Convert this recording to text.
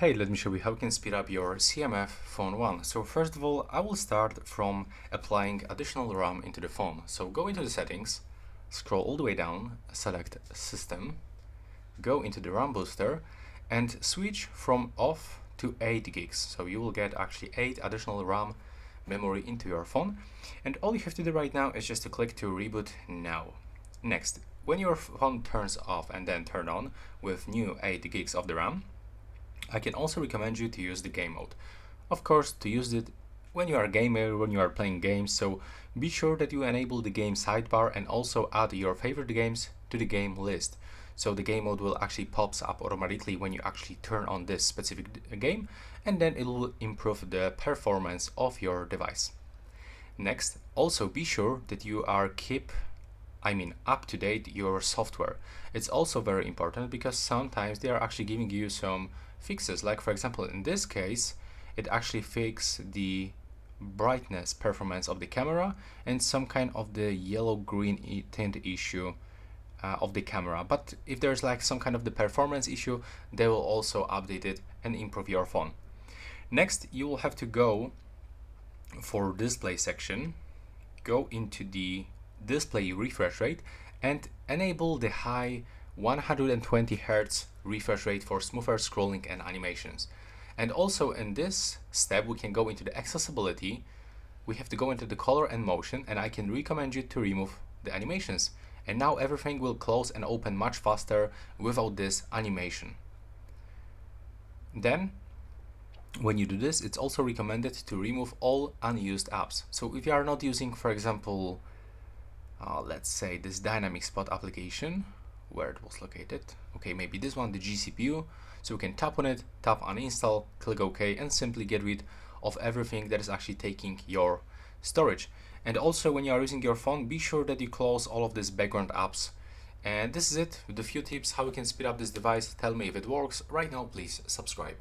Hey, let me show you how you can speed up your CMF Phone 1. So first of all, I will start from applying additional RAM into the phone. So go into the settings, scroll all the way down, select System, go into the RAM booster and switch from off to 8 gigs. So you will get actually 8 additional RAM memory into your phone. And all you have to do right now is just to click to reboot now. Next, when your phone turns off and then turn on with new 8 gigs of the RAM, I can also recommend you to use the game mode. Of course, to use it when you are a gamer, when you are playing games, so be sure that you enable the game sidebar and also add your favorite games to the game list. So the game mode will actually pops up automatically when you actually turn on this specific game, and then it will improve the performance of your device. Next, also be sure that you are up to date your software. It's also very important because sometimes they are actually giving you some fixes, like for example in this case it actually fixed the brightness performance of the camera and some kind of the yellow-green tint issue of the camera. But if there's like some kind of the performance issue, they will also update it and improve your phone. Next, you will have to go for display section, go into the display refresh rate and enable the high 120 Hz refresh rate for smoother scrolling and animations. And also in this step we can go into the accessibility. We have to go into the color and motion, and I can recommend you to remove the animations, and now everything will close and open much faster without this animation. Then when you do this, it's also recommended to remove all unused apps. So if you are not using, for example, let's say this dynamic spot application, where it was located, okay, maybe this one, the GCPU, so you can tap on it, tap uninstall, click OK, and simply get rid of everything that is actually taking your storage. And also when you are using your phone, be sure that you close all of these background apps. And this is it with a few tips how you can speed up this device. Tell me if it works. Right now, please subscribe.